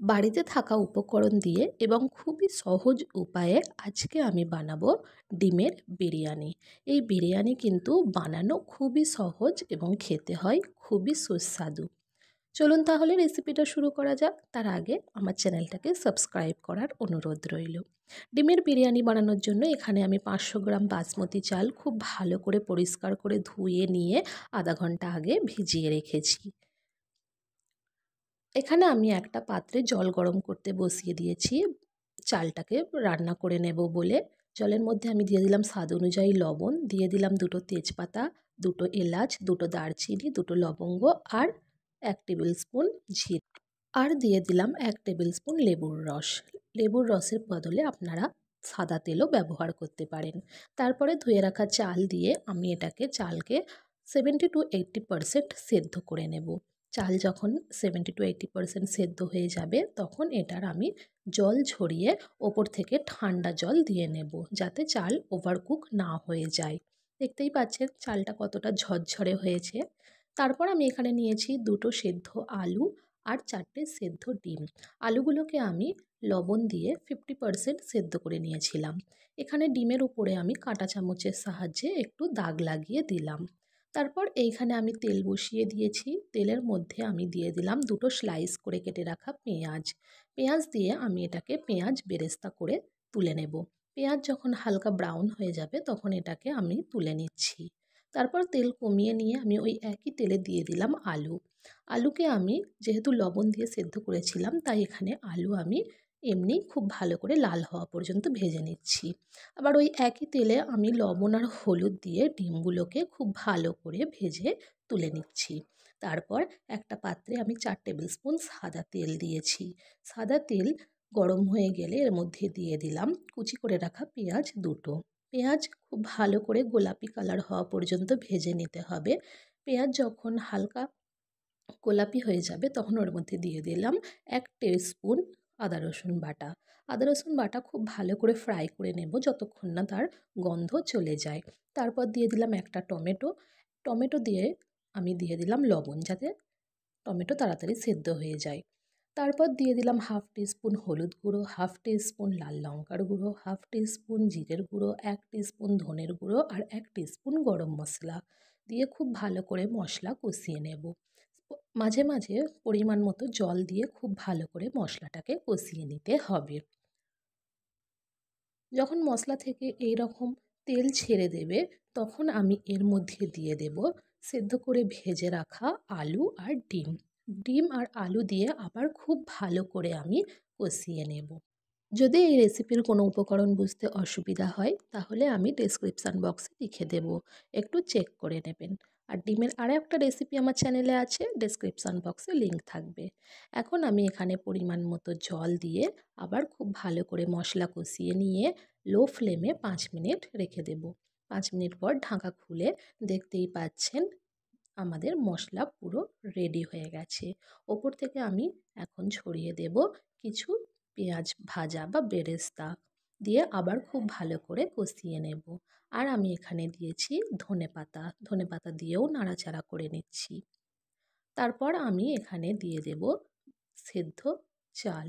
বাড়িতে থাকা উপকরণ দিয়ে এবং খুবই সহজ উপায়ে আজকে আমি বানাবো ডিমের বিরিয়ানি। এই বিরিয়ানি কিন্তু বানানো খুবই সহজ এবং খেতে হয় খুবই সুস্বাদু। চলুন তাহলে রেসিপিটা শুরু করা যাক। তার আগে আমার চ্যানেলটাকে সাবস্ক্রাইব করার অনুরোধ রইল। ডিমের বিরিয়ানি বানানোর জন্য এখানে আমি 500 গ্রাম বাসমতি চাল খুব ভালো করে পরিষ্কার করে ধুয়ে নিয়ে আধা ঘন্টা আগে ভিজিয়ে রেখেছি। এখানে আমি একটা পাত্রে জল গরম করতে বসিয়ে দিয়েছি চালটাকে রান্না করে নেব বলে। জলের মধ্যে আমি দিয়ে দিলাম স্বাদ অনুযায়ী লবণ, দিয়ে দিলাম 2টো তেজপাতা, 2টো এলাচ, 2টো দারচিনি, 2টো লবঙ্গ আর 1 টেবিল স্পুন জিরে, আর দিয়ে দিলাম 1 টেবিল স্পুন লেবুর রস। লেবুর রসের বদলে আপনারা সাদা তেলও ব্যবহার করতে পারেন। তারপরে ধুয়ে রাখা চাল দিয়ে আমি চালকে 70 to 80% সেদ্ধ করে নেব। চাল যখন 70 to 80% সেদ্ধ হয়ে যাবে তখন এটার আমি জল ঝরিয়ে ওপর থেকে ঠান্ডা জল দিয়ে নেব, যাতে চাল ওভারকুক না হয়ে যায়। দেখতেই পাচ্ছেন চালটা কতটা ঝরঝরে হয়েছে। তারপর আমি এখানে নিয়েছি 2টো সেদ্ধ আলু আর 4টে সেদ্ধ ডিম। আলুগুলোকে আমি লবণ দিয়ে 50% সেদ্ধ করে নিয়েছিলাম। এখানে ডিমের উপরে আমি কাঁটা চামচের সাহায্যে একটু দাগ লাগিয়ে দিলাম। তারপর এইখানে আমি তেল বসিয়ে দিয়েছি। তেলের মধ্যে আমি দিয়ে দিলাম 2টো স্লাইস করে কেটে রাখা পেঁয়াজ। পেঁয়াজ দিয়ে আমি এটাকে পেঁয়াজ বেরেস্তা করে তুলে নেব। পেঁয়াজ যখন হালকা ব্রাউন হয়ে যাবে তখন এটাকে আমি তুলে নিচ্ছি। তারপর তেল কমিয়ে নিয়ে আমি ওই একই তেলে দিয়ে দিলাম আলু। আলুকে আমি যেহেতু লবণ দিয়ে সেদ্ধ করেছিলাম তাই এখানে আলু আমি এমনি খুব ভালো করে লাল হওয়া পর্যন্ত ভেজে নিচ্ছি। আবার ওই একই তেলে আমি লবণ আর হলুদ দিয়ে ডিমগুলোকে খুব ভালো করে ভেজে তুলে নিচ্ছি। তারপর একটা পাত্রে আমি 4 টেবিল স্পুন সাদা তেল দিয়েছি। সাদা তেল গরম হয়ে গেলে এর মধ্যে দিয়ে দিলাম কুচি করে রাখা পেঁয়াজ 2টো। পেঁয়াজ খুব ভালো করে গোলাপি কালার হওয়া পর্যন্ত ভেজে নিতে হবে। পেঁয়াজ যখন হালকা গোলাপি হয়ে যাবে তখন ওর মধ্যে দিয়ে দিলাম 1 টিস্পুন আদা রসুন বাটা। আদা রসুন বাটা খুব ভালো করে ফ্রাই করে নেব যতক্ষণ না তার গন্ধ চলে যায়। তারপর দিয়ে দিলাম একটা টমেটো। টমেটো দিয়ে আমি দিয়ে দিলাম লবণ, যাতে টমেটো তাড়াতাড়ি সেদ্ধ হয়ে যায়। তারপর দিয়ে দিলাম 1/2 টিস্পুন হলুদ গুঁড়ো, 1/2 টিস্পুন লাল লঙ্কার গুঁড়ো, 1/2 টিস্পুন জিরের গুঁড়ো, 1 টিস্পুন ধনের গুঁড়ো আর 1 টিস্পুন গরম মশলা দিয়ে খুব ভালো করে মশলা কষিয়ে নেব। মাঝে মাঝে পরিমাণ মতো জল দিয়ে খুব ভালো করে মশলাটাকে কষিয়ে নিতে হবে। যখন মশলা থেকে এই রকম তেল ছেড়ে দেবে তখন আমি এর মধ্যে দিয়ে দেব সেদ্ধ করে ভেজে রাখা আলু আর ডিম। ডিম আর আলু দিয়ে আবার খুব ভালো করে আমি কষিয়ে নেব। যদি এই রেসিপির কোনো উপকরণ বুঝতে অসুবিধা হয় তাহলে আমি ডেসক্রিপশান বক্সে লিখে দেব, একটু চেক করে নেবেন। আর ডিমের আরও একটা রেসিপি আমার চ্যানেলে আছে, ডেসক্রিপশান বক্সে লিঙ্ক থাকবে। এখন আমি এখানে পরিমাণ মতো জল দিয়ে আবার খুব ভালো করে মশলা কষিয়ে নিয়ে লো ফ্লেমে 5 মিনিট রেখে দেব। 5 মিনিট পর ঢাকা খুলে দেখতেই পাচ্ছেন আমাদের মশলা পুরো রেডি হয়ে গেছে। ওপর থেকে আমি এখন ছড়িয়ে দেব কিছু পেঁয়াজ ভাজা বা বেরেস্তা দিয়ে আবার খুব ভালো করে কষিয়ে নেব। আর আমি এখানে দিয়েছি ধনেপাতা। ধনেপাতা দিয়েও নাড়াচাড়া করে নিচ্ছি। তারপর আমি এখানে দিয়ে দেব সেদ্ধ চাল।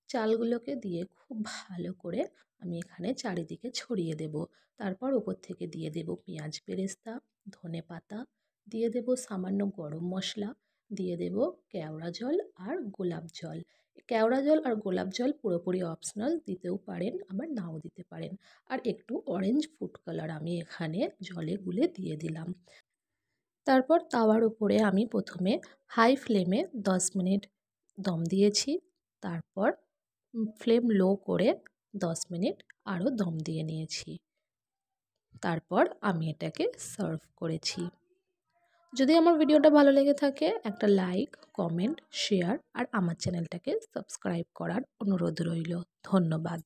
চালগুলোকে দিয়ে খুব ভালো করে আমি এখানে চারিদিকে ছড়িয়ে দেব। তারপর ওপর থেকে দিয়ে দেব পেঁয়াজ বেরেস্তা, ধনেপাতা, দিয়ে দেব সামান্য গরম মশলা, দিয়ে দেব কেওড়া জল আর গোলাপ জল। কেওড়া জল আর গোলাপ জল পুরোপুরি অপশনাল, দিতেও পারেন আবার নাও দিতে পারেন। আর একটু অরেঞ্জ ফুড কালার আমি এখানে জলে গুলে দিয়ে দিলাম। তারপর তাওয়ার উপরে আমি প্রথমে হাই ফ্লেমে 10 মিনিট দম দিয়েছি। তারপর ফ্লেম লো করে 10 মিনিট আরও দম দিয়ে নিয়েছি। তারপর আমি এটাকে সার্ভ করেছি। যদি আমার ভিডিওটা ভালো লেগে থাকে একটা লাইক, কমেন্ট, শেয়ার আর আমার চ্যানেলটাকে সাবস্ক্রাইব করার অনুরোধ রইল। ধন্যবাদ।